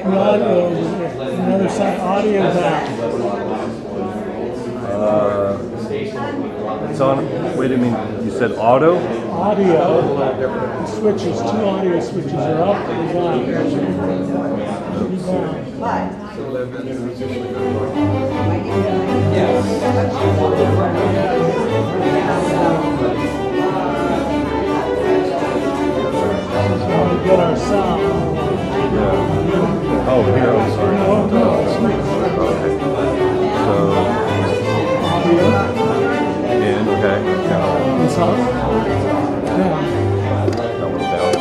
No, another side, audio back. It's on. Wait a minute. You said auto? Audio. The switches, two audio switches are up and down. We get our sound. Yeah. Oh, here. I'm sorry. No, switch. Okay. So in. Okay. Down. It's up. Down. That one down.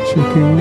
Chicken.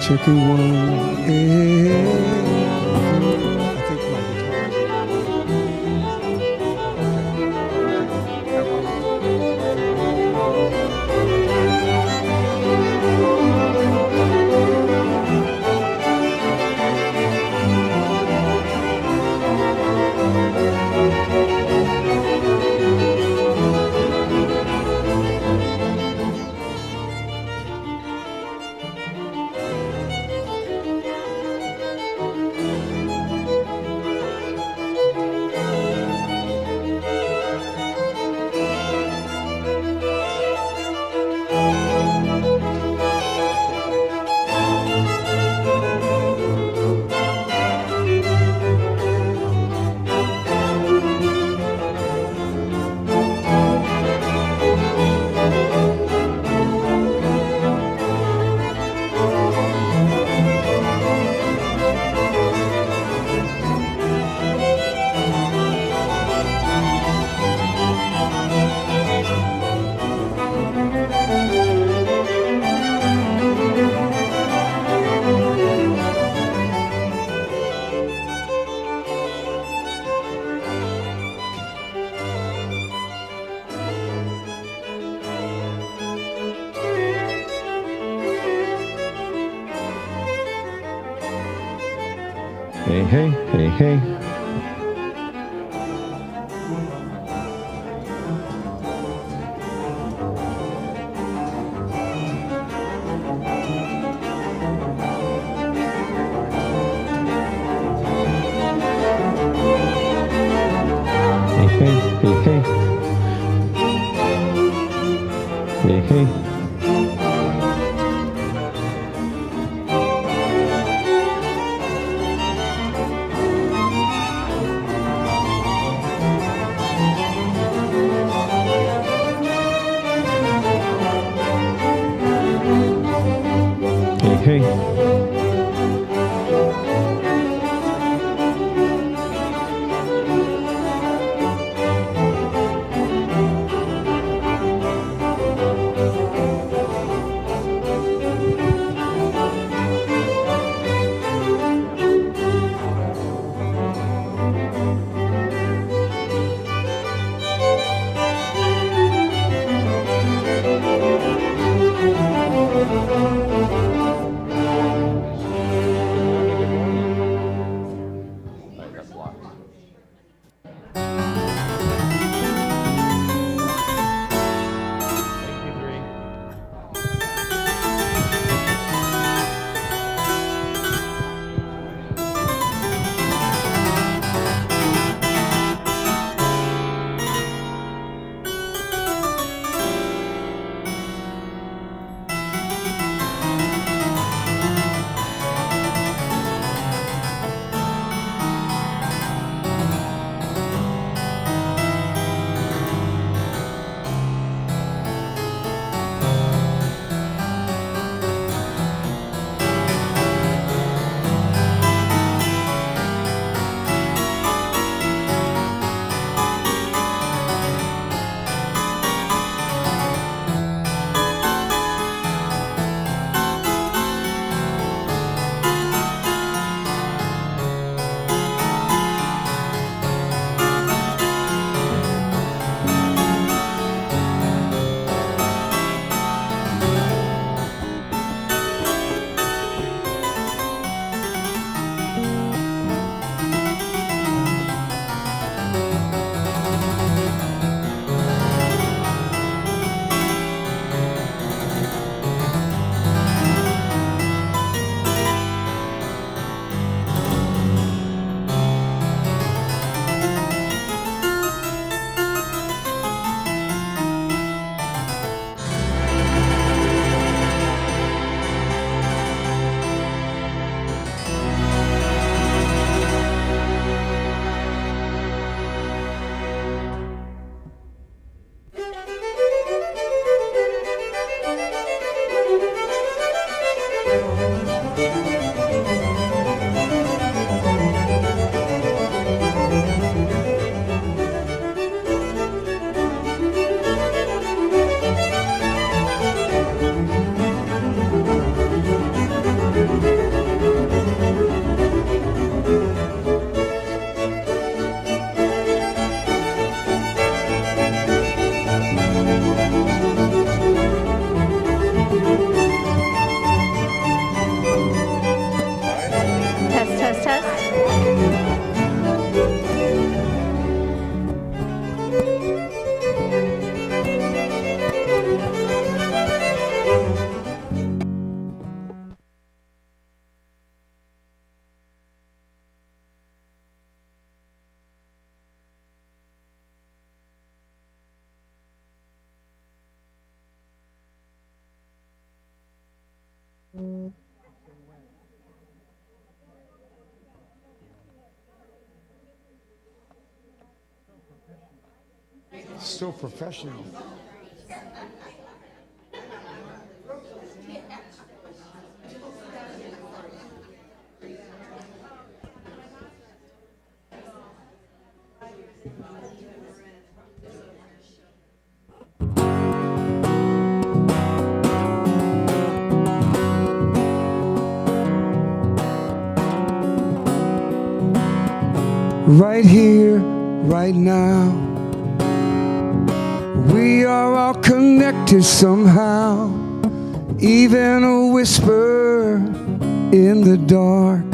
Chicken one, yeah. I think my guitar hey, hey, hey. Hey, hey, hey, hey. Hey, hey. Hey, hey. So professional. Right here, right now, we are all connected somehow. Even a whisper in the dark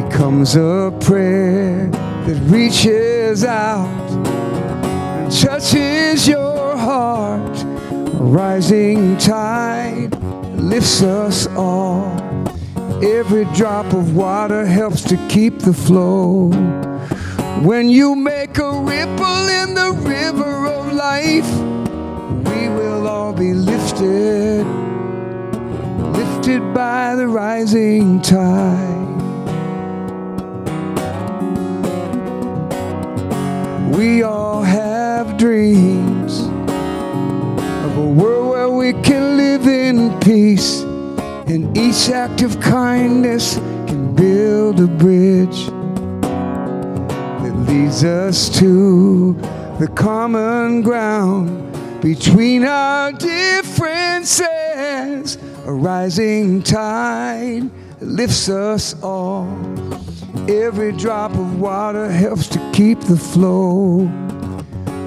becomes a prayer that reaches out and touches your heart. A rising tide lifts us all. Every drop of water helps to keep the flow. When you make a ripple in the river of life, we will all be lifted, lifted by the rising tide. We all have dreams of a world where we can live in peace, and each act of kindness can build a bridge that leads us to the common ground between our differences. A rising tide lifts us all. Every drop of water helps to keep the flow.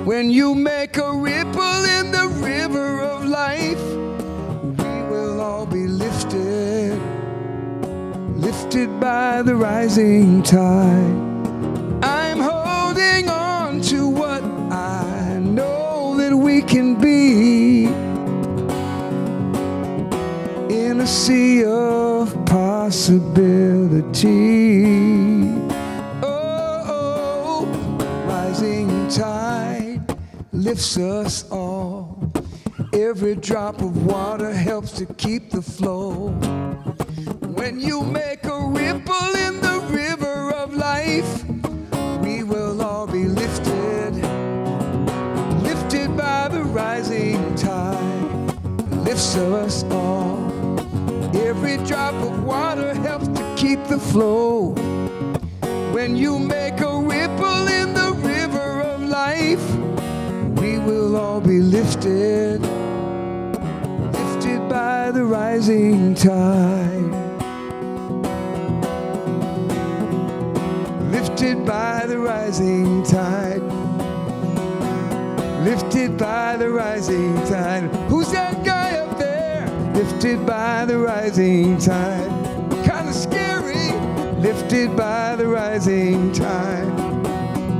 When you make a ripple in the river of life, we will all be lifted, lifted by the rising tide. I'm holding on to what I know that we can be in a sea of possibility. Oh, rising tide lifts us all. Every drop of water helps to keep the flow. When you make a ripple in the river of life, we will all be lifted, lifted by the rising tide. Lifts us all. Every drop of water helps to keep the flow. When you make a ripple in the river of life, we will all be lifted, lifted by the rising tide. Lifted by the rising tide. Lifted by the rising tide. Who's that guy up there? Lifted by the rising tide. Kinda scary. Lifted by the rising tide.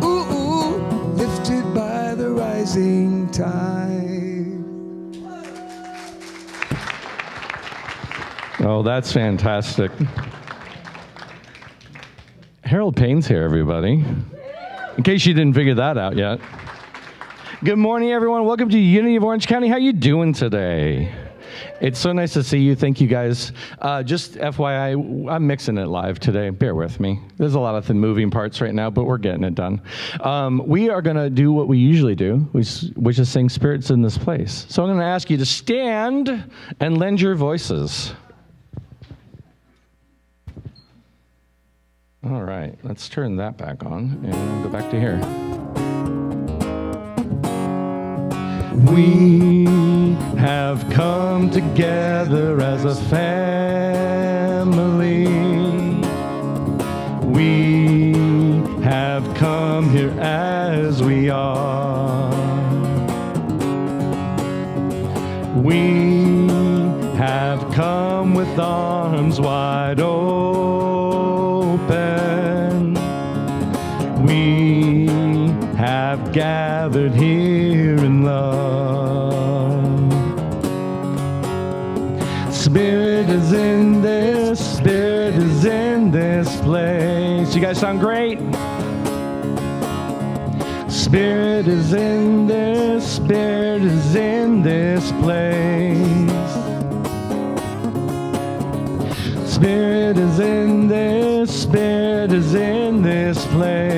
Ooh, ooh, lifted by the rising tide. Oh, that's fantastic. Harold Payne's here, everybody. In case you didn't figure that out yet. Good morning, everyone. Welcome to Unity of Orange County. How you doing today? It's so nice to see you. Thank you, guys. Just FYI, I'm mixing it live today. Bear with me. There's a lot of moving parts right now, but we're getting it done. We are going to do what we usually do, which is sing Spirits in This Place. So I'm going to ask you to stand and lend your voices. All right, let's turn that back on and go back to here. We have come together as a family. We have come here as we are. We have come with arms wide open. We have gathered here in love. Spirit is in this, Spirit is in this place. You guys sound great. Spirit is in this, Spirit is in this place. Spirit is in this, Spirit is in this place.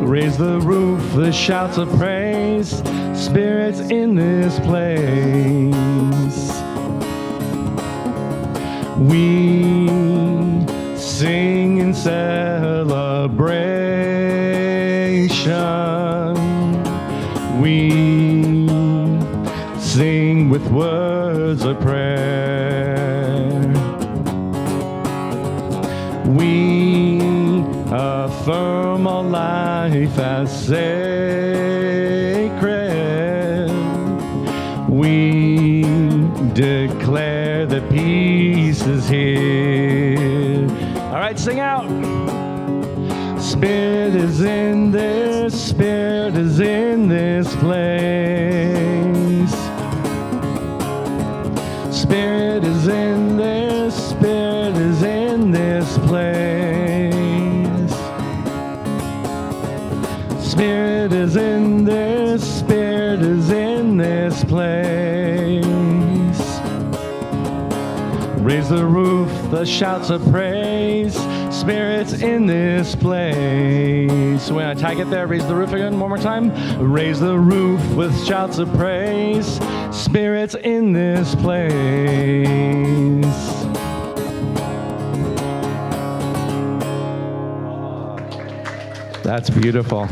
Raise the roof, the shouts of praise. Spirit's in this place. We sing in celebration. We sing with words of prayer. We affirm all life as sacred. We declare that that peace is here. All right, sing out. Spirit is in this, Spirit is in this place. Spirit is in this, Spirit is in this place. Spirit is in this, Spirit is in this place. Raise the roof, the shouts of praise. Spirit's in this place. When I tag it there, raise the roof again one more time. Raise the roof with shouts of praise. Spirit's in this place. That's beautiful.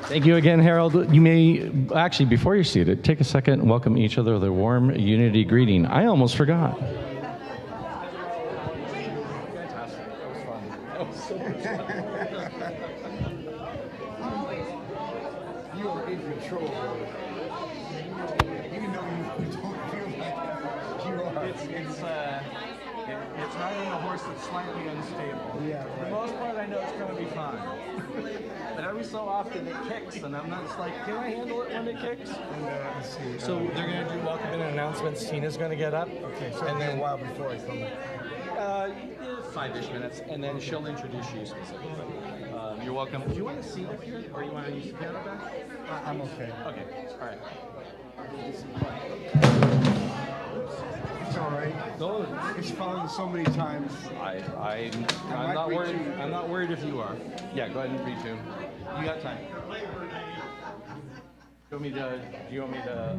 Thank you again, Harold. You may, actually, before you're seated, take a second and welcome each other with a warm unity greeting. I almost forgot. You are in control. Even though you don't feel like you are. It's riding a horse that's slightly unstable. Yeah, For the most part, I know it's going to be fine. But every so often it kicks, and I'm not just like, can I handle it when it kicks? And let's see. So they're going to do welcome in announcements. Tina's going to get up. Okay, so and then a while before I film it. 5-ish minutes, and then she'll introduce you specifically. You're welcome. Do you want to seat up here, or you want to use the piano back? I'm okay. Okay, all right. It's all right. No, It's fallen so many times. I'm might not read worried. to you. I'm not worried if you are. Yeah, go ahead and read to him. You got time. Do you want me to? Do you want me to?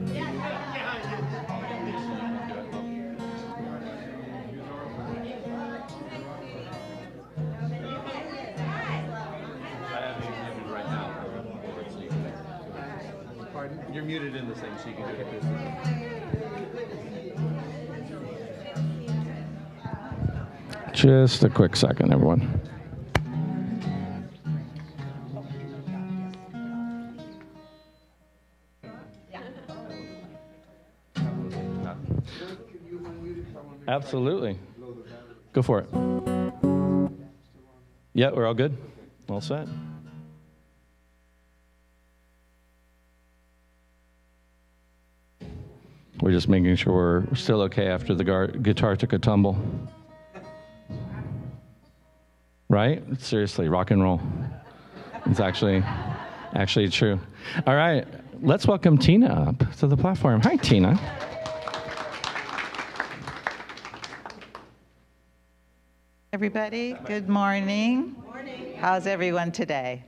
Pardon? You're muted in the thing, so you can do it. Just a quick second, everyone. Absolutely. Go for it. Yeah, we're all good. All set. We're just making sure we're still okay after the guitar took a tumble. Right? Seriously, rock and roll. It's actually true. All right, let's welcome Tina up to the platform. Hi, Tina. Everybody, good morning. Morning. How's everyone today?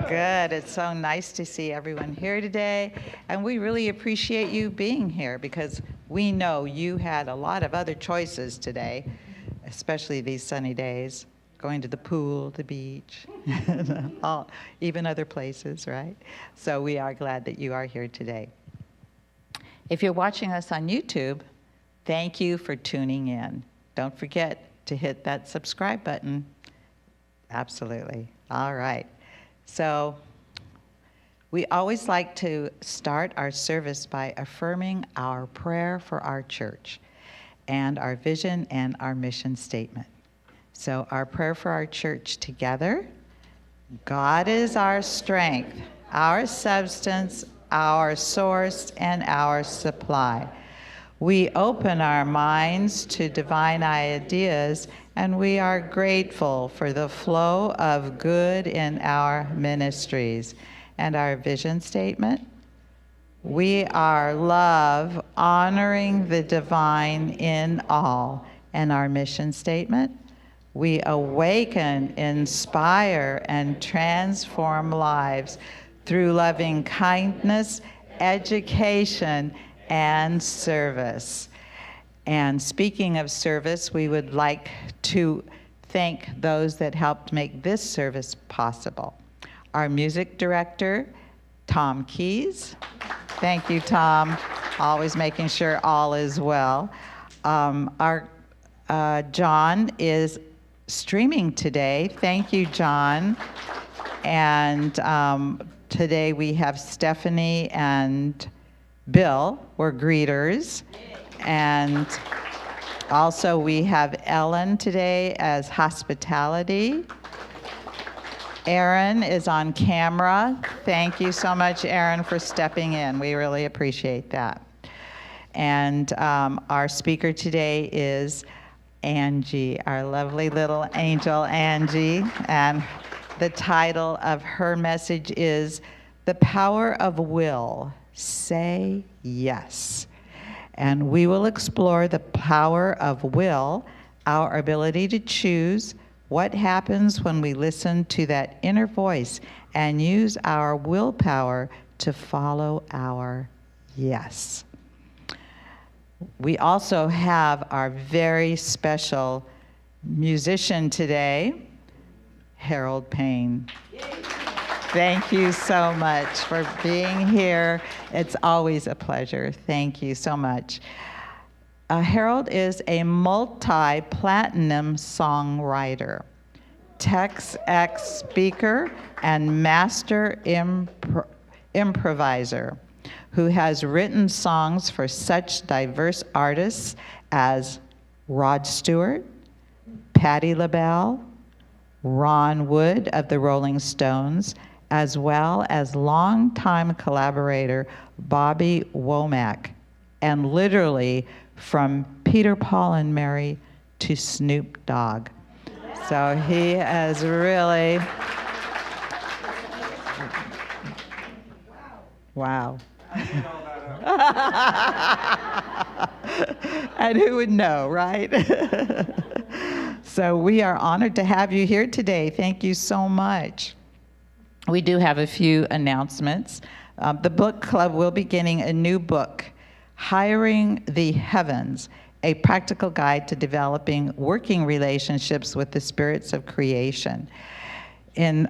Good. It's so nice to see everyone here today. And we really appreciate you being here because we know you had a lot of other choices today, especially these sunny days, going to the pool, the beach, even other places, right? So we are glad that you are here today. If you're watching us on YouTube, thank you for tuning in. Don't forget to hit that subscribe button. Absolutely. All right. So we always like to start our service by affirming our prayer for our church and our vision and our mission statement. So our prayer for our church together: God is our strength, our substance, our source, and our supply. We open our minds to divine ideas, and we are grateful for the flow of good in our ministries. And our vision statement: we are love, honoring the divine in all. And our mission statement: we awaken, inspire, and transform lives through loving kindness, education, and service. And speaking of service, we would like to thank those that helped make this service possible. Our music director, Tom Keyes. Thank you, Tom. Always making sure all is well. Our John is streaming today. Thank you, John. And today we have Stephanie and Bill were greeters, and Also, we have Ellen today as hospitality. Aaron is on camera. Thank you so much, Aaron, for stepping in. We really appreciate that. And our speaker today is Angie, our lovely little angel Angie. And the title of her message is The Power of Will. Say yes. And we will explore the power of will, our ability to choose, what happens when we listen to that inner voice and use our willpower to follow our yes. We also have our very special musician today, Harold Payne. Thank you so much for being here. It's always a pleasure. Thank you so much. Harold is a multi-platinum songwriter, TEDx speaker, and master improviser who has written songs for such diverse artists as Rod Stewart, Patti LaBelle, Ron Wood of the Rolling Stones, as well as longtime collaborator Bobby Womack, and literally from Peter, Paul, and Mary to Snoop Dogg. So he has really, wow. And who would know, right? So we are honored to have you here today. Thank you so much. We do have a few announcements. The book club will be getting a new book, Hiring the Heavens, a practical guide to developing working relationships with the spirits of creation. In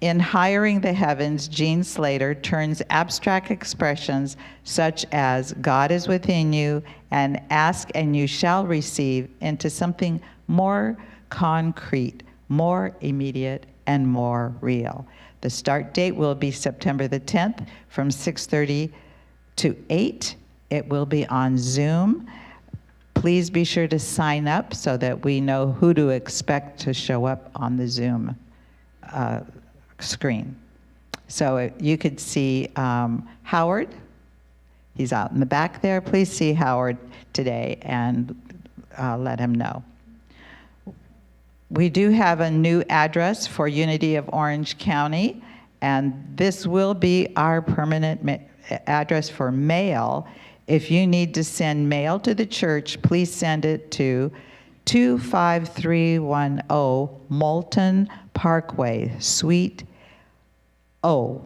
Hiring the Heavens, Gene Slater turns abstract expressions such as God is within you and ask and you shall receive into something more concrete, more immediate, and more real. The start date will be September the 10th from 6:30 to 8. It will be on Zoom. Please be sure to sign up so that we know who to expect to show up on the Zoom screen. So you could see Howard. He's out in the back there. Please see Howard today and let him know. We do have a new address for Unity of Orange County, and this will be our permanent address for mail. If you need to send mail to the church, please send it to 25310 Moulton Parkway, Suite O,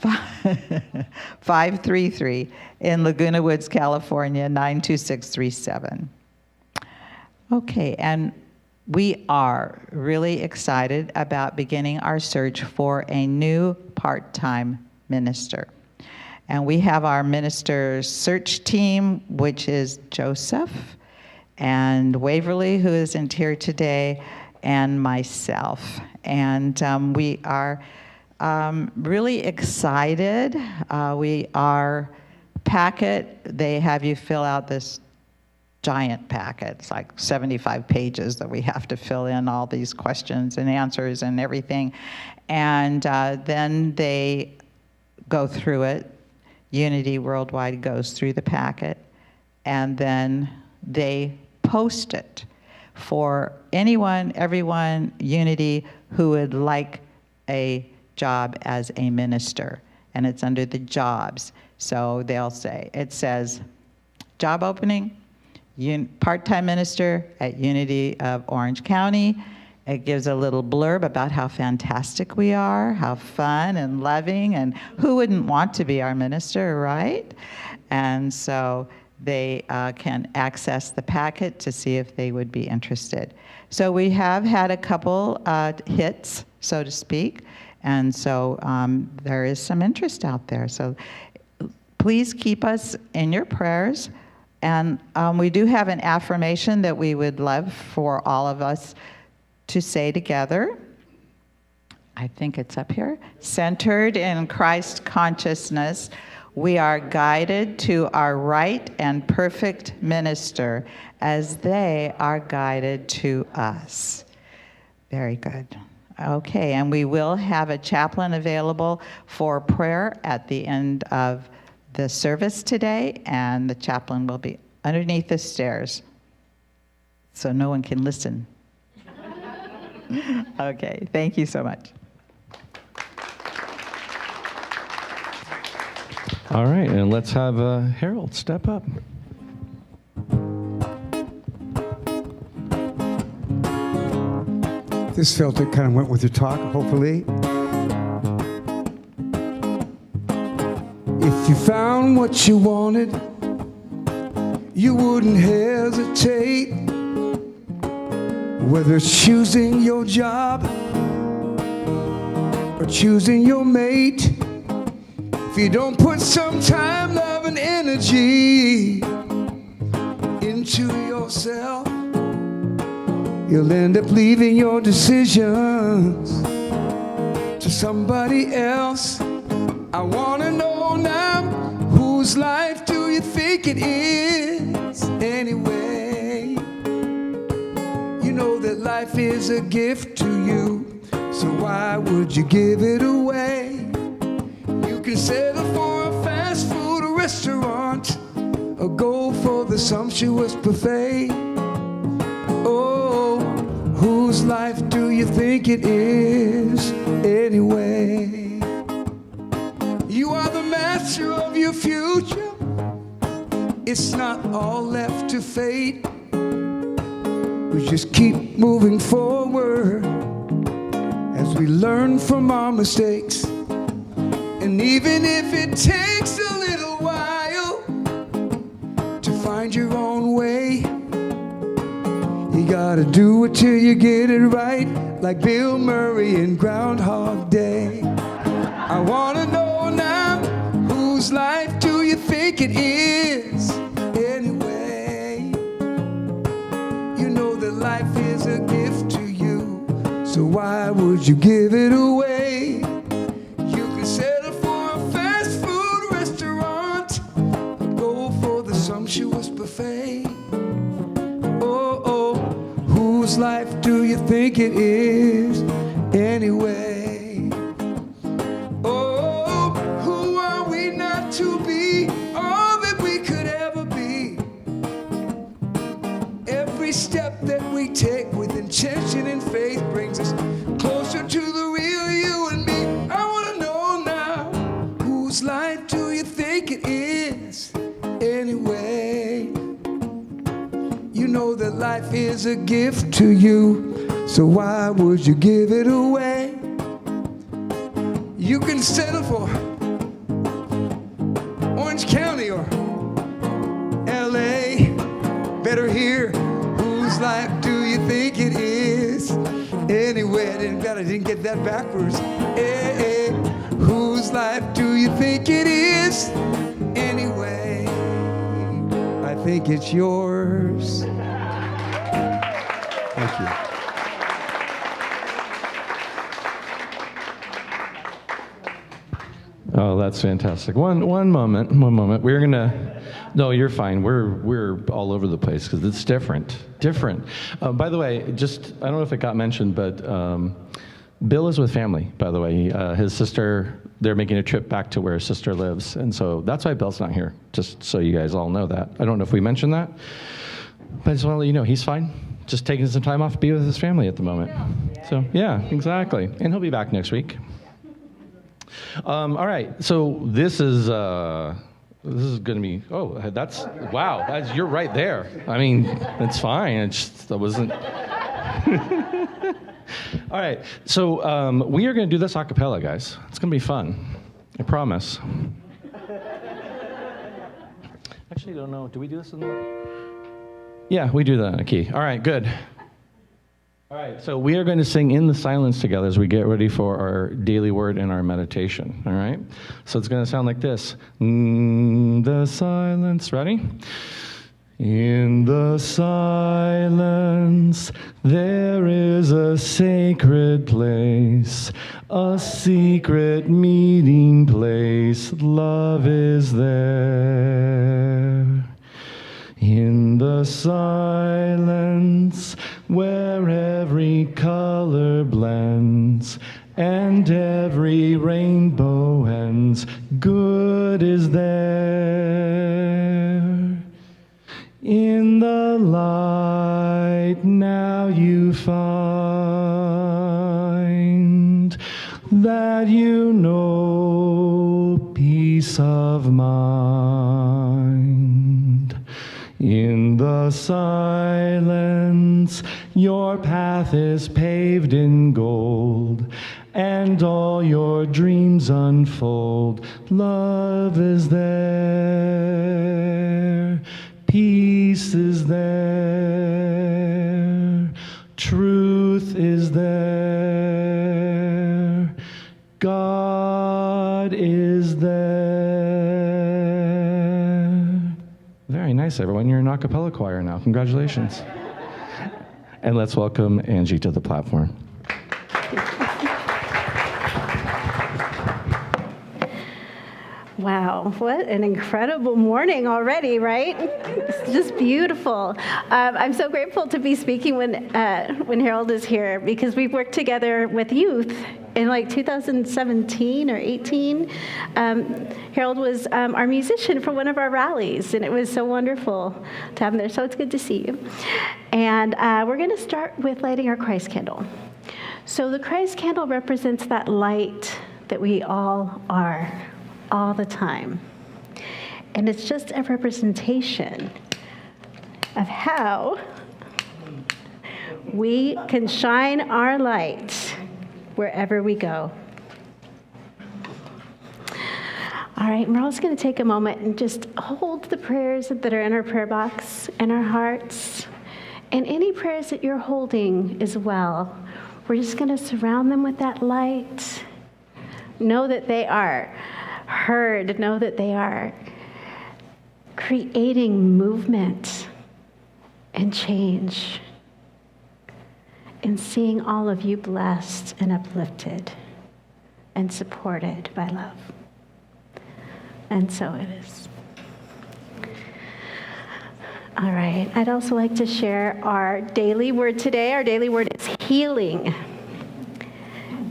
533 in Laguna Woods, California, 92637. Okay, and we are really excited about beginning our search for a new part-time minister. And we have our minister search team, which is Joseph and Waverly, who isn't here today, and myself. And we are really excited. Our packet, they have you fill out this giant packet. It's like 75 pages that we have to fill in all these questions and answers and everything. And then they go through it. Unity Worldwide goes through the packet, and then they post it for anyone, everyone, Unity, who would like a job as a minister. And it's under the jobs. So they'll say, it says, job opening, part-time minister at Unity of Orange County. It gives a little blurb about how fantastic we are, how fun and loving, and who wouldn't want to be our minister, right? And so they can access the packet to see if they would be interested. So we have had a couple hits, so to speak, and so there is some interest out there. So please keep us in your prayers. And we do have an affirmation that we would love for all of us to say together. I think it's up here. Centered in Christ consciousness, We are guided to our right and perfect minister as they are guided to us. Very good. Okay, and we will have a chaplain available for prayer at the end of the service today, and the chaplain will be underneath the stairs so no one can listen. Okay, thank you so much. All right, and let's have Harold step up. This felt it kind of went with your talk, hopefully. If you found what you wanted, you wouldn't hesitate. Whether it's choosing your job or choosing your mate, if you don't put some time, love, and energy into yourself, you'll end up leaving your decisions to somebody else. I wanna know now, whose life do you think it is anyway? You know that life is a gift to you, so why would you give it away? You can settle for a fast food restaurant or go for the sumptuous buffet. Oh, whose life do you think it is anyway? You are the master of your future. It's not all left to fate. We just keep moving forward as we learn from our mistakes. And even if it takes a little while to find your own way, you gotta do it till you get it right, like Bill Murray in Groundhog Day. I wanna know now, whose life do you think it is anyway? You know that life is a gift to you, so why would you give it away? You can settle for a fast food restaurant or go for the sumptuous buffet. Oh, oh, whose life do you think it is anyway? To be all that we could ever be. Every step that we take with intention and faith brings us closer to the real you and me. I want to know now, whose life do you think it is anyway? You know that life is a gift to you, so why would you give it away? You can settle for Orange County or LA, better here. Whose life do you think it is anyway? I didn't get that backwards. Hey, whose life do you think it is anyway? I think it's yours. Thank you. Oh, that's fantastic. One moment. We're gonna. No, you're fine. We're all over the place because it's different. By the way, I don't know if it got mentioned, but Bill is with family. By the way, his sister. They're making a trip back to where his sister lives, and so that's why Bill's not here. Just so you guys all know that. I don't know if we mentioned that, but I just want to let you know he's fine. Just taking some time off to be with his family at the moment. So yeah, exactly, and he'll be back next week. All right, so this is going to be. Oh, that's wow. You're right there. I mean, it's fine. That wasn't. All right, so we are going to do this a cappella, guys. It's going to be fun. I promise. Actually, I don't know. Do we do this in the? Yeah, we do that in a key. All right, good. All right, so we are going to sing in the silence together as we get ready for our daily word and our meditation, all right? So it's going to sound like this. The silence, ready? In the silence, there is a sacred place, a secret meeting place. Love is there. In the silence, where every color blends and every rainbow ends, good is there. In the light now you find that you know peace of mind. In the silence, your path is paved in gold, and all your dreams unfold. Love is there. Peace is there, truth is there, God is there. Very nice, everyone. You're an a cappella choir now. Congratulations. And let's welcome Angie to the platform. Wow, what an incredible morning already, right? It's just beautiful. I'm so grateful to be speaking when Harold is here, because we've worked together with youth in like 2017 or 18. Harold was our musician for one of our rallies, and it was so wonderful to have him there, so it's good to see you. And we're going to start with lighting our Christ candle. So the Christ candle represents that light that we all are, all the time. And it's just a representation of how we can shine our light wherever we go. All right, we're also going to take a moment and just hold the prayers that are in our prayer box, in our hearts, and any prayers that you're holding as well. We're just going to surround them with that light. Know that they are heard, know that they are creating movement and change, and seeing all of you blessed and uplifted and supported by love. And so it is. All right, I'd also like to share our daily word today. Our daily word is healing.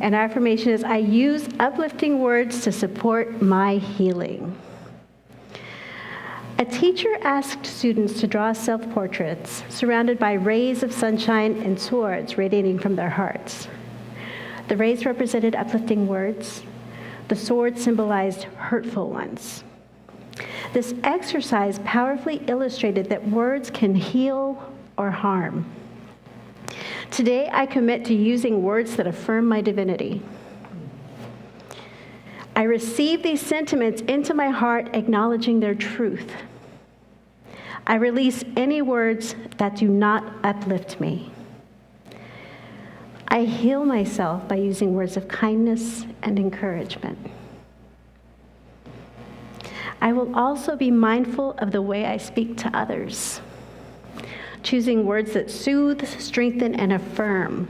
And our affirmation is, I use uplifting words to support my healing. A teacher asked students to draw self-portraits surrounded by rays of sunshine and swords radiating from their hearts. The rays represented uplifting words. The swords symbolized hurtful ones. This exercise powerfully illustrated that words can heal or harm. Today, I commit to using words that affirm my divinity. I receive these sentiments into my heart, acknowledging their truth. I release any words that do not uplift me. I heal myself by using words of kindness and encouragement. I will also be mindful of the way I speak to others, choosing words that soothe, strengthen, and affirm.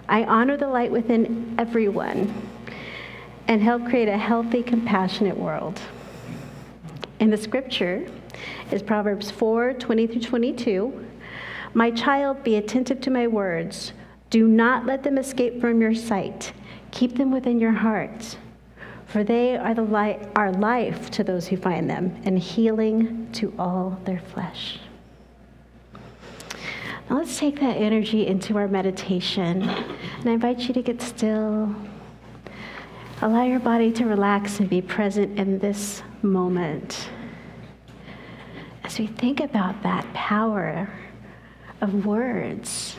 I honor the light within everyone and help create a healthy, compassionate world. In the scripture is Proverbs 4:20-22. My child, be attentive to my words. Do not let them escape from your sight. Keep them within your heart, for they are life to those who find them, and healing to all their flesh. Now let's take that energy into our meditation. And I invite you to get still. Allow your body to relax and be present in this moment. As we think about that power of words,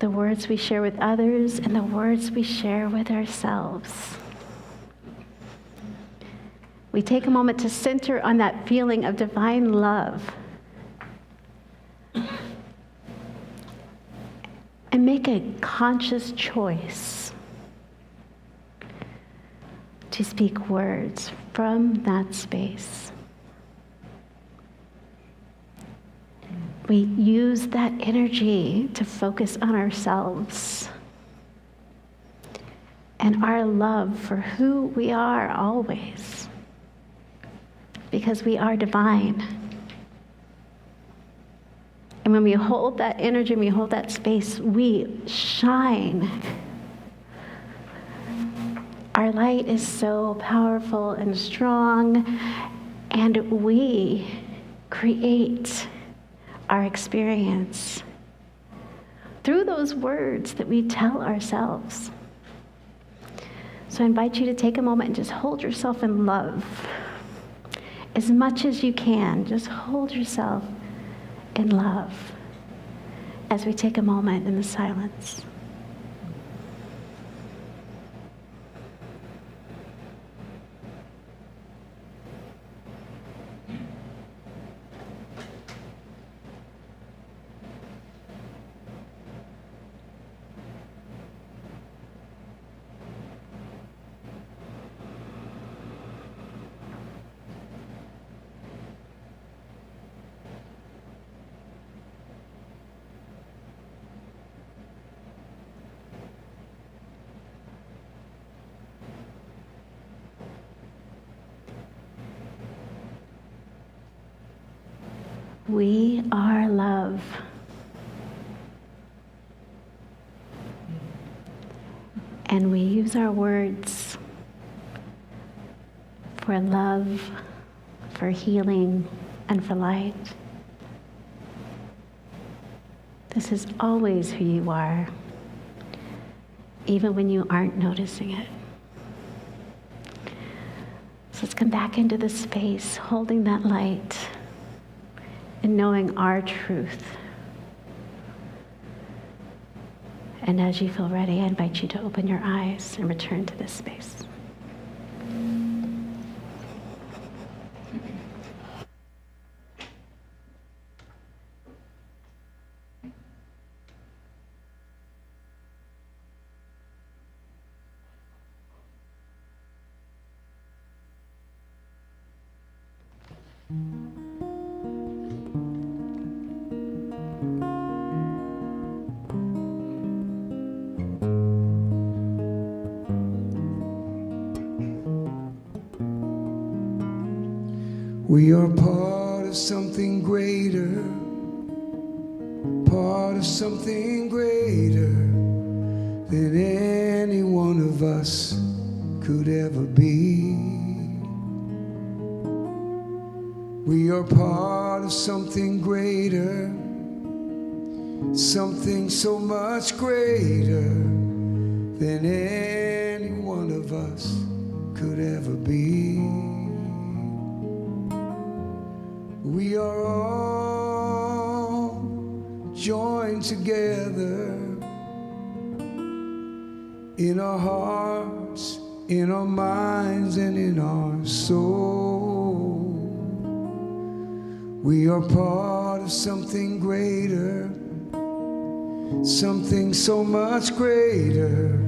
the words we share with others and the words we share with ourselves. We take a moment to center on that feeling of divine love and make a conscious choice to speak words from that space. we use that energy to focus on ourselves and our love for who we are always, because we are divine. And when we hold that energy, when we hold that space, we shine. Our light is so powerful and strong, and we create our experience through those words that we tell ourselves. So I invite you to take a moment and just hold yourself in love. As much as you can, just hold yourself in love as we take a moment in the silence. We are love. And we use our words for love, for healing, and for light. This is always who you are, even when you aren't noticing it. So let's come back into the space, holding that light and knowing our truth. And as you feel ready, I invite you to open your eyes and return to this space. We are part of something greater, part of something greater than any one of us could ever be. We are part of something greater, something so much greater than any one of us could ever be. We are all joined together in our hearts, in our minds, and in our soul. We are part of something greater, something so much greater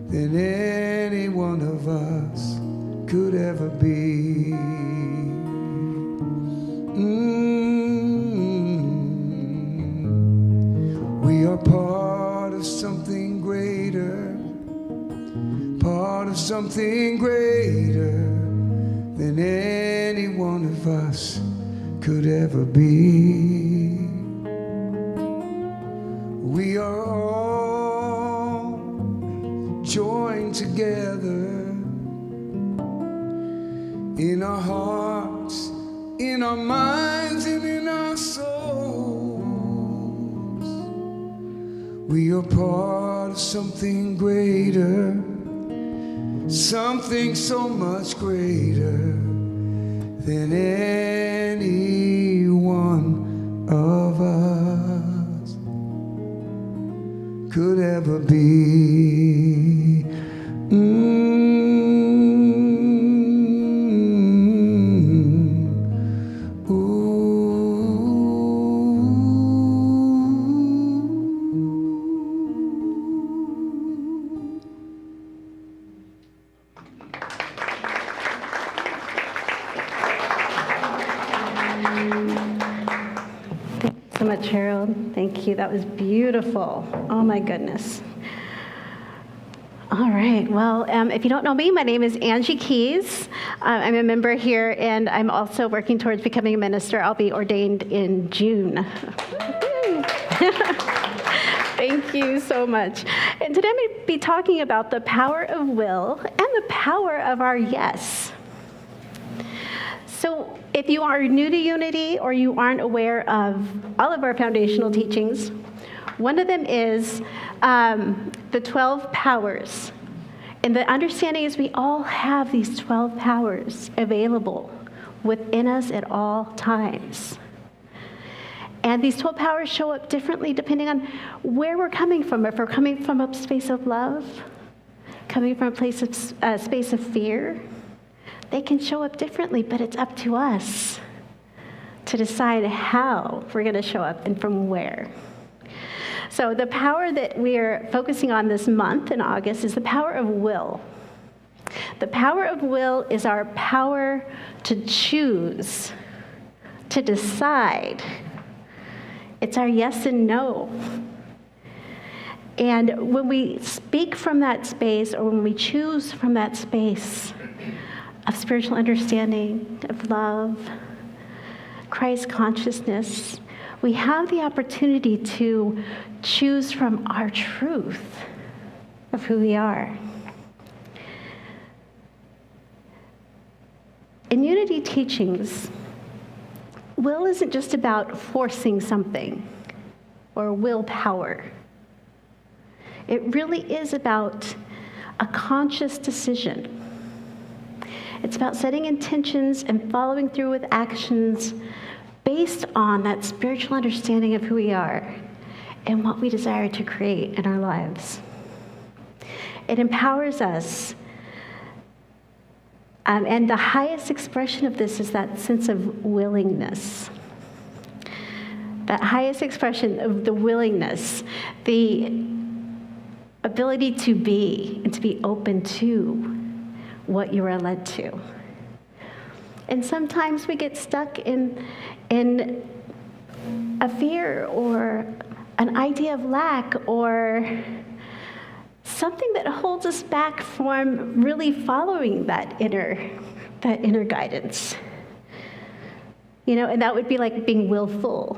than any one of us could ever be. We are part of something greater, part of something greater than any one of us could ever be. We are all joined together in our hearts, in our minds, and in our souls. We are part of something greater, something so much greater than any one of us could ever be. much, Harold. Thank you. That was beautiful. Oh, my goodness. All right. Well, if you don't know me, my name is Angie Keyes. I'm a member here, and I'm also working towards becoming a minister. I'll be ordained in June. Thank you so much. And today I'm going to be talking about the power of will and the power of our yes. So if you are new to Unity or you aren't aware of all of our foundational teachings, one of them is the 12 powers. And the understanding is we all have these 12 powers available within us at all times. And these 12 powers show up differently depending on where we're coming from. If we're coming from a space of love, coming from a space of fear, they can show up differently, but it's up to us to decide how we're going to show up and from where. So the power that we're focusing on this month in August is the power of will. The power of will is our power to choose, to decide. It's our yes and no. And when we speak from that space, or when we choose from that space of spiritual understanding, of love, Christ consciousness, we have the opportunity to choose from our truth of who we are. In Unity teachings, will isn't just about forcing something or willpower. It really is about a conscious decision. It's about setting intentions and following through with actions based on that spiritual understanding of who we are and what we desire to create in our lives. It empowers us. And the highest expression of this is that sense of willingness. That highest expression of the willingness, the ability to be and to be open to what you are led to. And sometimes we get stuck in a fear or an idea of lack or something that holds us back from really following that inner guidance. And that would be like being willful.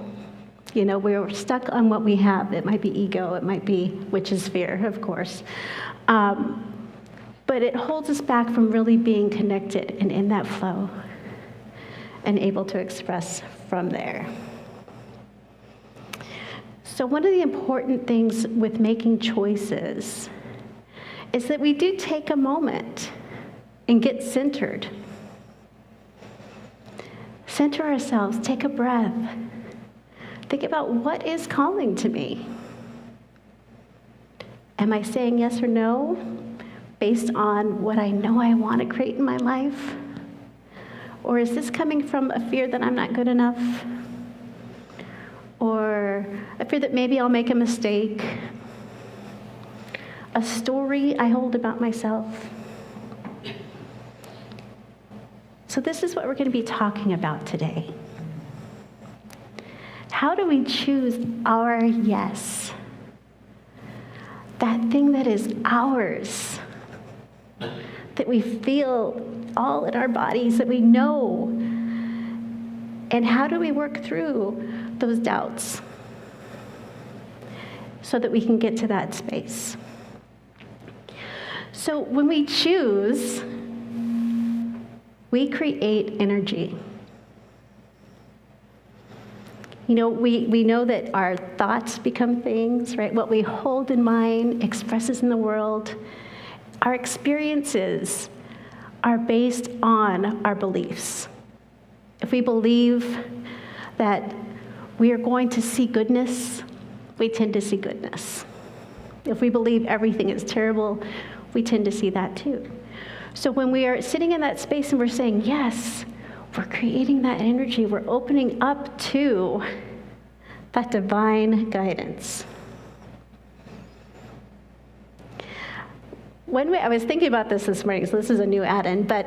We're stuck on what we have. It might be ego, it might be, which is fear, of course. But it holds us back from really being connected and in that flow and able to express from there. So one of the important things with making choices is that we do take a moment and get centered. Center ourselves, take a breath. Think about what is calling to me. Am I saying yes or no based on what I know I want to create in my life? Or is this coming from a fear that I'm not good enough? Or a fear that maybe I'll make a mistake? A story I hold about myself? So this is what we're going to be talking about today. How do we choose our yes? That thing that is ours, that we feel all in our bodies, that we know. And how do we work through those doubts so that we can get to that space? So when we choose, we create energy. We know that our thoughts become things, right? What we hold in mind expresses in the world. Our experiences are based on our beliefs. If we believe that we are going to see goodness, we tend to see goodness. If we believe everything is terrible, we tend to see that too. So when we are sitting in that space and we're saying, yes, we're creating that energy, we're opening up to that divine guidance. I was thinking about this morning, so this is a new add-in, but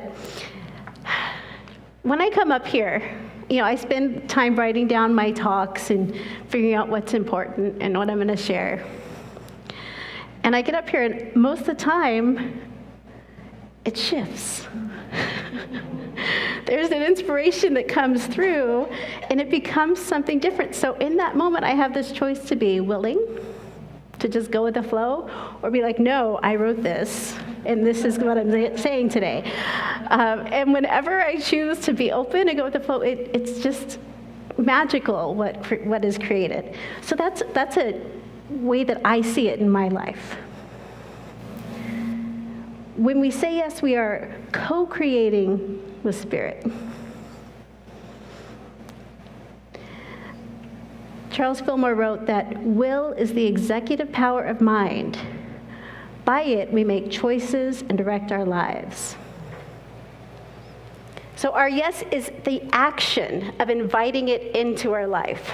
when I come up here I spend time writing down my talks and figuring out what's important and what I'm going to share. And I get up here, and most of the time, it shifts. There's an inspiration that comes through, and it becomes something different. So in that moment, I have this choice to be willing to just go with the flow, or be like, no, I wrote this, and this is what I'm saying today. And whenever I choose to be open and go with the flow, it's just magical what is created. So that's a way that I see it in my life. When we say yes, we are co-creating with Spirit. Charles Fillmore wrote that will is the executive power of mind. By it, we make choices and direct our lives. So our yes is the action of inviting it into our life.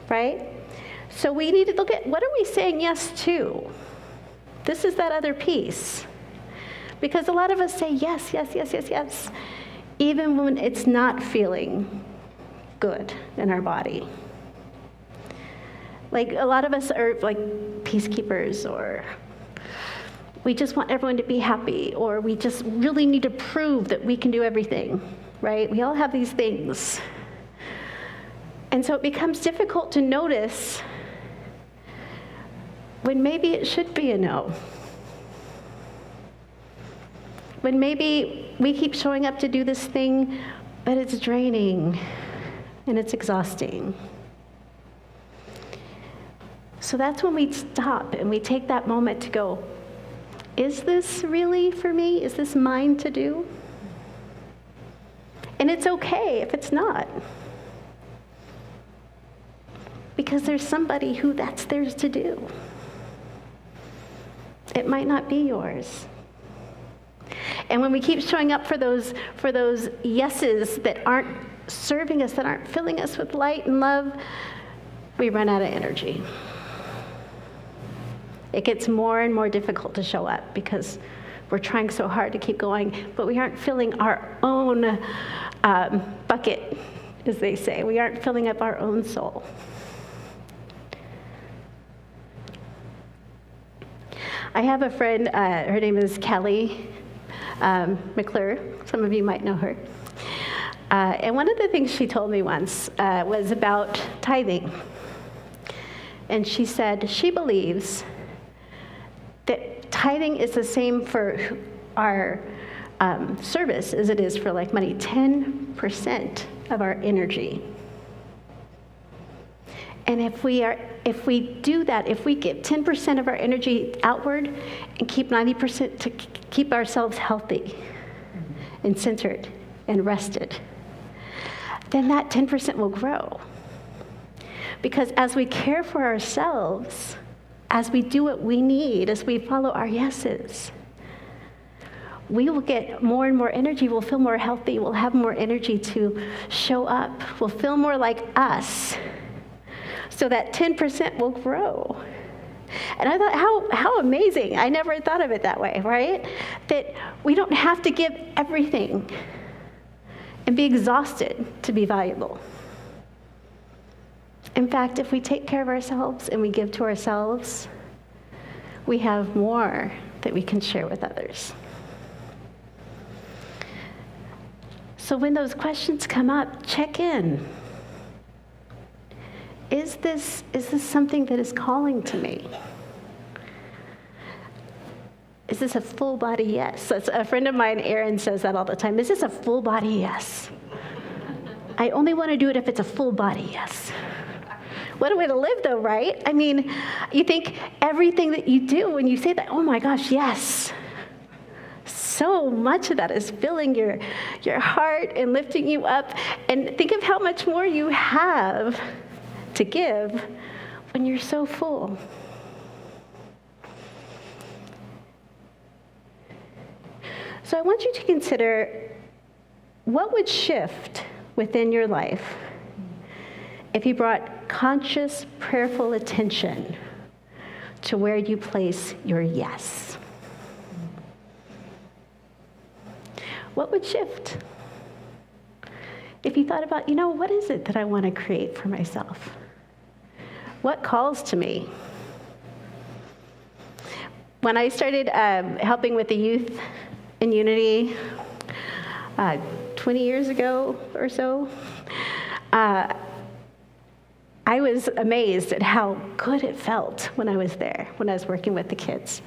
Right? So we need to look at, what are we saying yes to? This is that other piece. Because a lot of us say yes, yes, yes, yes, yes, even when it's not feeling good in our body. Like, a lot of us are like peacekeepers, or we just want everyone to be happy, or we just really need to prove that we can do everything, right? We all have these things. And so it becomes difficult to notice when maybe it should be a no. When maybe we keep showing up to do this thing, but it's draining and it's exhausting. So that's when we stop and we take that moment to go, is this really for me? Is this mine to do? And it's okay if it's not. Because there's somebody who that's theirs to do. It might not be yours. And when we keep showing up for those yeses that aren't serving us, that aren't filling us with light and love, we run out of energy. It gets more and more difficult to show up because we're trying so hard to keep going, but we aren't filling our own bucket, as they say. We aren't filling up our own soul. I have a friend, her name is Kelly McClure. Some of you might know her. And one of the things she told me once was about tithing. And she said she believes that tithing is the same for our service as it is for like money, 10% of our energy. And if we do that, if we give 10% of our energy outward and keep 90% to keep ourselves healthy and centered and rested, then that 10% will grow. Because as we care for ourselves, as we do what we need, as we follow our yeses, we will get more and more energy. We'll feel more healthy. We'll have more energy to show up. We'll feel more like us. So that 10% will grow. And I thought, how amazing. I never thought of it that way, right? That we don't have to give everything and be exhausted to be valuable. In fact, if we take care of ourselves and we give to ourselves, we have more that we can share with others. So when those questions come up, check in. Is this something that is calling to me? Is this a full body yes? That's a friend of mine, Erin, says that all the time. Is this a full body yes? I only want to do it if it's a full body yes. What a way to live, though, right? I mean, you think everything that you do when you say that, oh my gosh, yes. So much of that is filling your heart and lifting you up. And think of how much more you have to give when you're so full. So I want you to consider what would shift within your life if you brought conscious, prayerful attention to where you place your yes. What would shift? if you thought about, what is it that I want to create for myself? What calls to me? When I started helping with the youth in Unity 20 years ago or so, I was amazed at how good it felt when I was there, when I was working with the kids.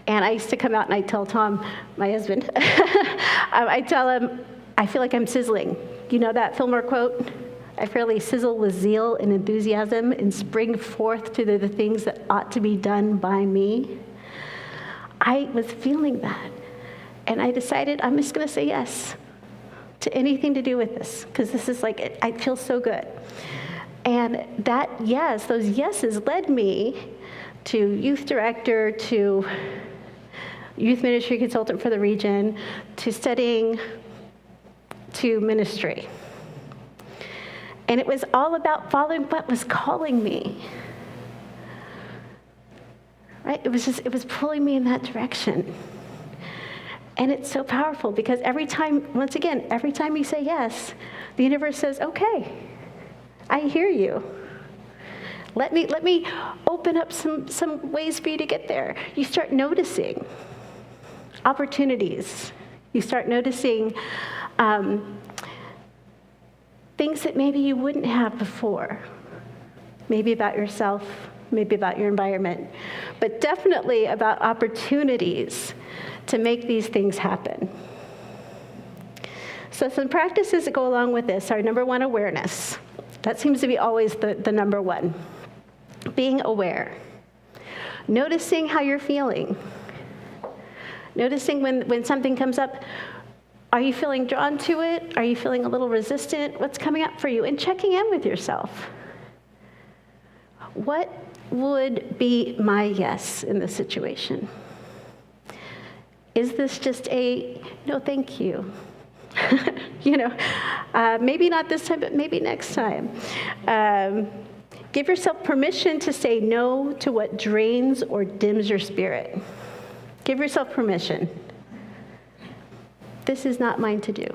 And I used to come out and I'd tell Tom, my husband, I'd tell him, I feel like I'm sizzling. You know that Fillmore quote? I fairly sizzle with zeal and enthusiasm and spring forth to the things that ought to be done by me. I was feeling that. And I decided I'm just going to say yes to anything to do with this, because this is like, I feel so good. And that yes, those yeses led me to youth director, to youth ministry consultant for the region, to studying, to ministry. And it was all about following what was calling me. Right? It was pulling me in that direction. And it's so powerful because every time you say yes, the universe says, okay, I hear you. Let me open up some ways for you to get there. You start noticing opportunities. You start noticing things that maybe you wouldn't have before. Maybe about yourself, maybe about your environment, but definitely about opportunities to make these things happen. So some practices that go along with this are, number one, awareness. That seems to be always the number one. Being aware. Noticing how you're feeling. Noticing when something comes up, are you feeling drawn to it? Are you feeling a little resistant? What's coming up for you? And checking in with yourself. What would be my yes in this situation? Is this just a no thank you? Maybe not this time, but maybe next time. Give yourself permission to say no to what drains or dims your spirit. Give yourself permission. This is not mine to do.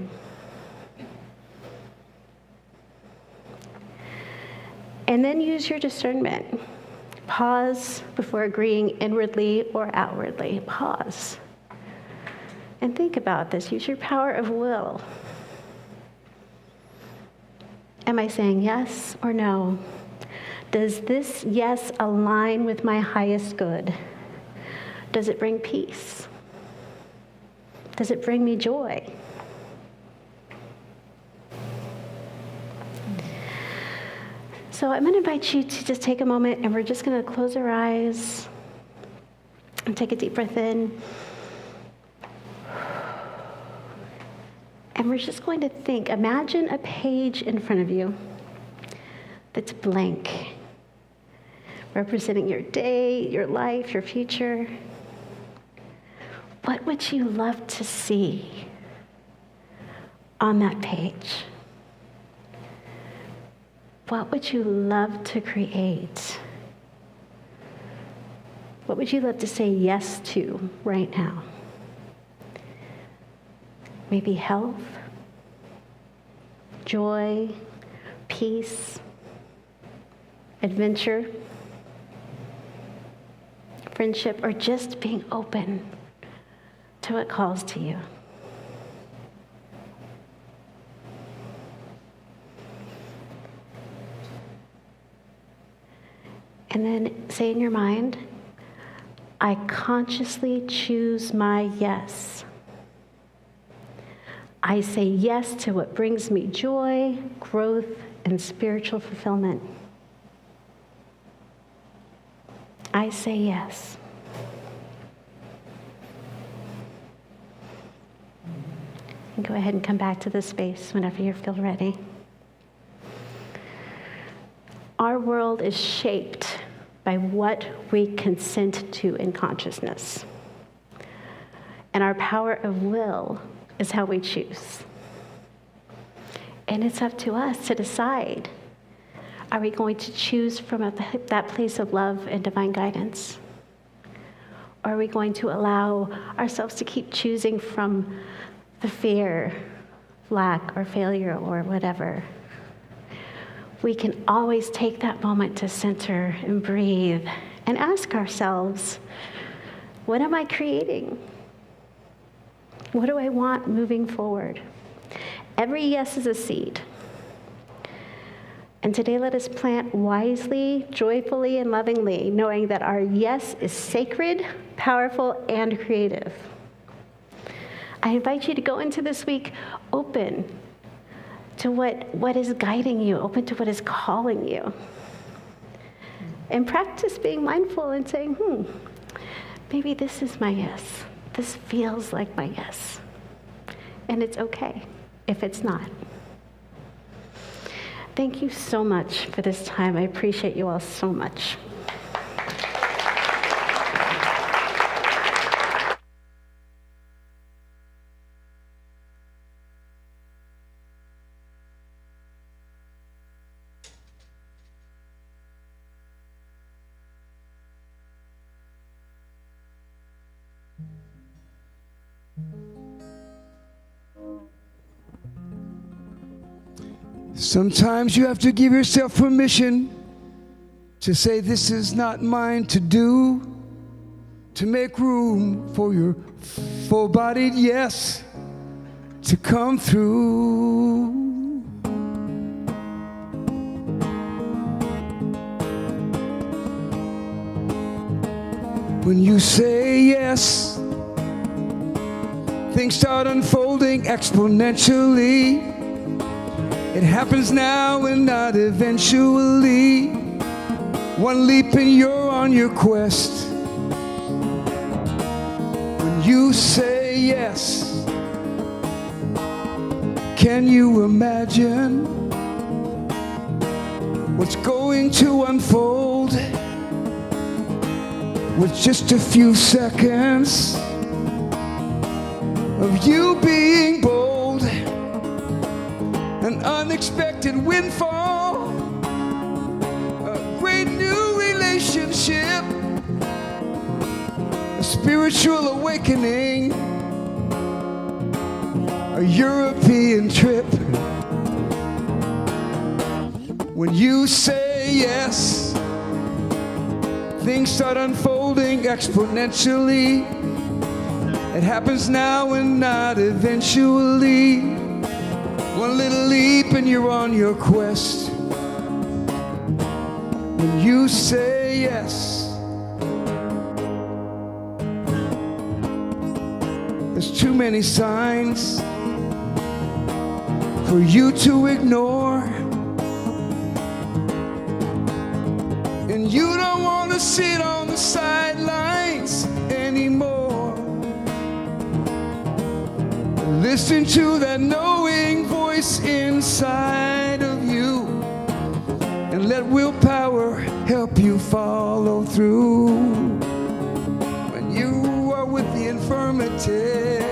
And then use your discernment. Pause before agreeing inwardly or outwardly. Pause. And think about this. Use your power of will. Am I saying yes or no? Does this yes align with my highest good? Does it bring peace? Does it bring me joy? So I'm going to invite you to just take a moment, and we're just going to close our eyes and take a deep breath in. And we're just going to think, imagine a page in front of you that's blank, representing your day, your life, your future. What would you love to see on that page? What would you love to create? What would you love to say yes to right now? Maybe health, joy, peace, adventure, friendship, or just being open to what calls to you. And then say in your mind, I consciously choose my yes. I say yes to what brings me joy, growth, and spiritual fulfillment. I say yes. And go ahead and come back to this space whenever you feel ready. Our world is shaped by what we consent to in consciousness. And our power of will is how we choose. And it's up to us to decide, are we going to choose from that place of love and divine guidance? Or are we going to allow ourselves to keep choosing from the fear, lack or failure or whatever, we can always take that moment to center and breathe and ask ourselves, what am I creating? What do I want moving forward? Every yes is a seed. And today let us plant wisely, joyfully, and lovingly, knowing that our yes is sacred, powerful, and creative. I invite you to go into this week open to what is guiding you, open to what is calling you. And practice being mindful and saying, maybe this is my yes. This feels like my yes. And it's okay if it's not. Thank you so much for this time. I appreciate you all so much. Sometimes you have to give yourself permission to say, this is not mine to do, to make room for your full-bodied yes to come through. When you say yes, things start unfolding exponentially. It happens now and not eventually. One leap and you're on your quest. When you say yes, can you imagine what's going to unfold with just a few seconds of you being bold? An unexpected windfall, a great new relationship, a spiritual awakening, a European trip. When you say yes, things start unfolding exponentially. It happens now and not eventually. One little leap and you're on your quest. When you say yes, there's too many signs for you to ignore, and you don't want to sit on the sidelines anymore. Listen to that knowing voice inside of you, and let willpower help you follow through. When you are with the infirmity,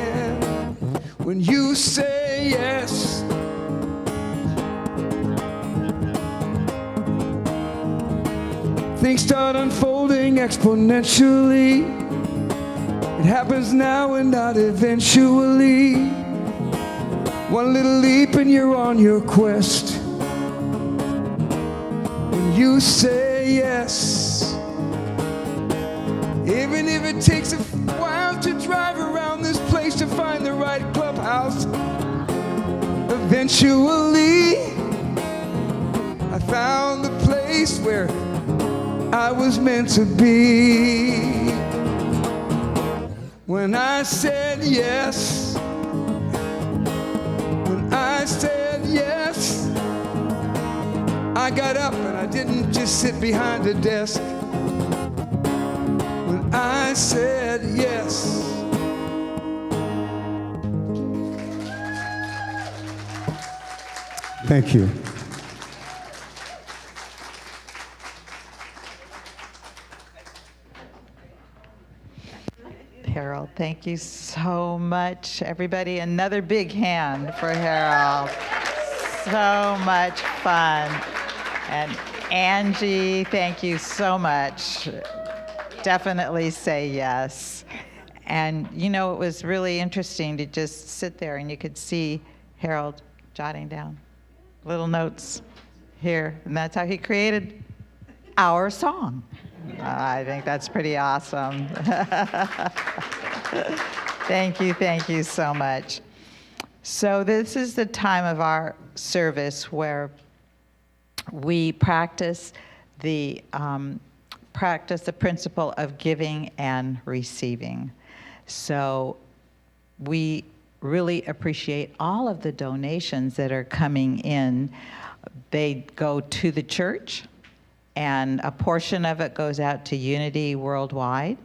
when you say yes, things start unfolding exponentially. It happens now and not eventually. One little leap and you're on your quest. When you say yes, even if it takes a while to drive around this place to find the right clubhouse, eventually I found the place where I was meant to be. When I said yes, when I said yes, I got up and I didn't just sit behind a desk. When I said yes. Thank you. Harold, thank you so much. Everybody, another big hand for Harold. So much fun. And Angie, thank you so much. Definitely say yes. And you know, it was really interesting to just sit there and you could see Harold jotting down little notes here, and that's how he created our song. I think that's pretty awesome. Thank you so much. So this is the time of our service where we practice the principle of giving and receiving. So we really appreciate all of the donations that are coming in. They go to the church, and a portion of it goes out to Unity Worldwide.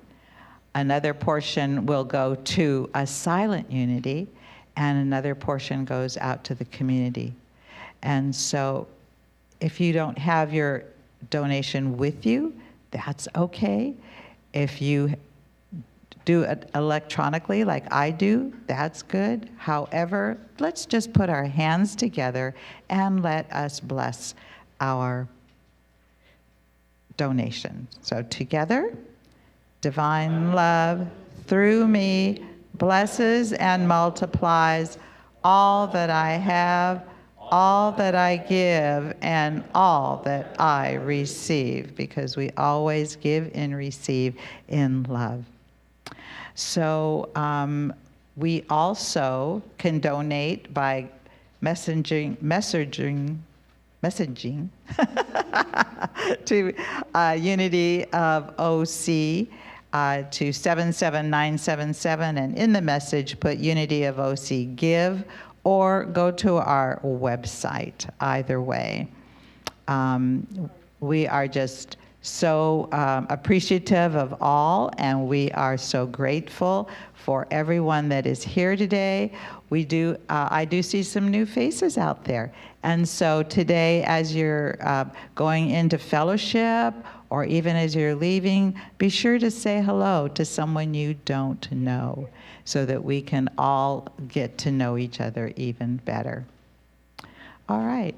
Another portion will go to a Silent Unity, and another portion goes out to the community. And so if you don't have your donation with you, that's okay. If you do it electronically like I do, that's good. However, let's just put our hands together and let us bless our donation. So together, divine love through me blesses and multiplies all that I have, all that I give, and all that I receive, because we always give and receive in love. So we also can donate by messaging to Unity of OC to 77977, and in the message put Unity of OC Give, or go to our website. Either way, we are just so appreciative of all, and we are so grateful for everyone that is here today. I do see some new faces out there, and so today, as you're going into fellowship, or even as you're leaving, be sure to say hello to someone you don't know, so that we can all get to know each other even better. All right,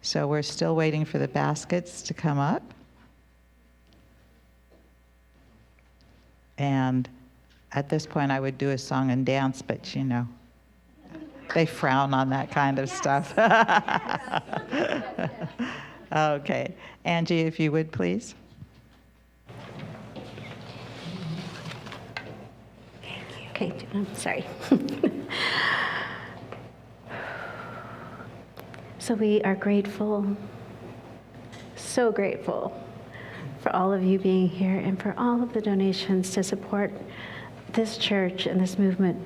so we're still waiting for the baskets to come up. And at this point, I would do a song and dance, but you know, they frown on that kind of stuff. Okay, Angie, if you would, please. Okay, I'm sorry. So we are grateful, so grateful for all of you being here and for all of the donations to support this church and this movement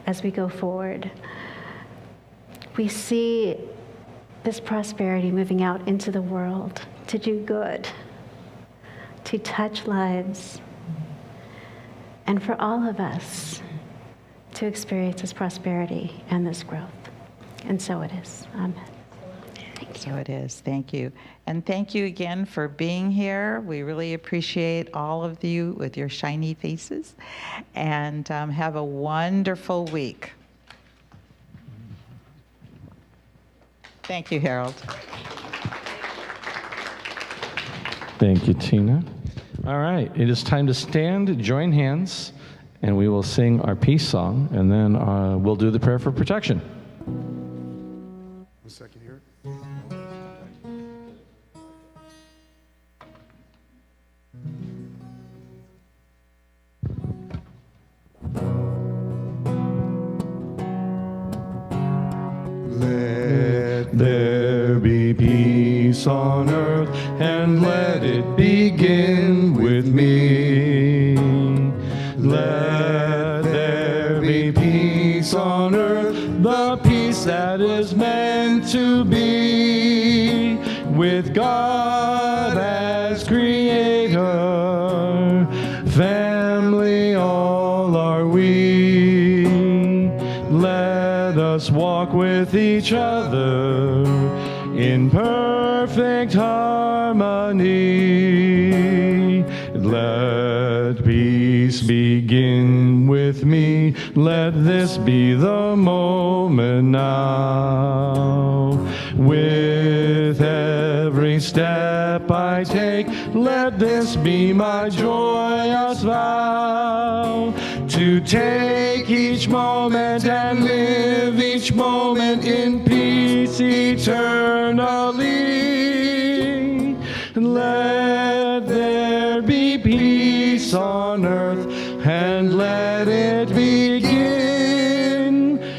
as we go forward. We see this prosperity moving out into the world to do good, to touch lives, and for all of us to experience this prosperity and this growth. And so it is. Amen. Thank you. So it is. Thank you. And thank you again for being here. We really appreciate all of you with your shiny faces. And have a wonderful week. Thank you, Harold. Thank you, Tina. All right, it is time to stand, join hands, and we will sing our peace song, and then we'll do the prayer for protection. 1 second here. Let there be peace on earth, and let it begin with me. Let there be peace on earth, the peace that is meant to be, with God as creator, family all are we. Let us walk with each other in perfect harmony. Let peace begin with me. Let this be the moment now. With every step I take, Let this be my joyous vow, to take each moment and live each moment in peace eternally. Let there be peace on earth, and let it begin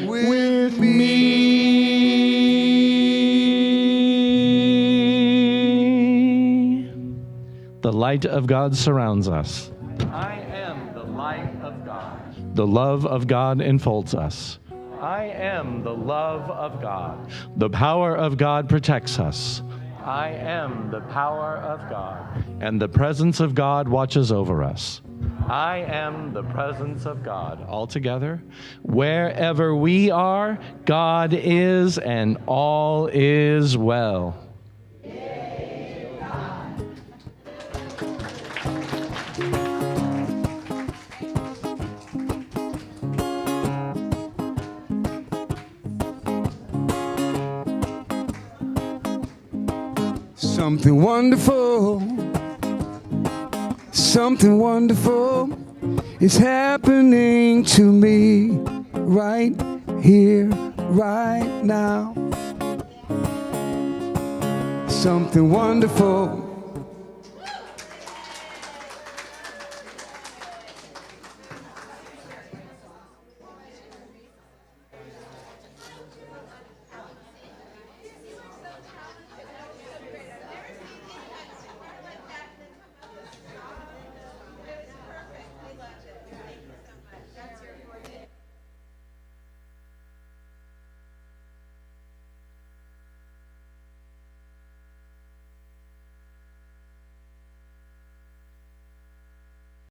with me. The light of God surrounds us. I am the light of God. The love of God enfolds us. I am the love of God. The power of God protects us. I am the power of God. And the presence of God watches over us. I am the presence of God. All together, wherever we are, God is, and all is well. Something wonderful is happening to me right here, right now. Something wonderful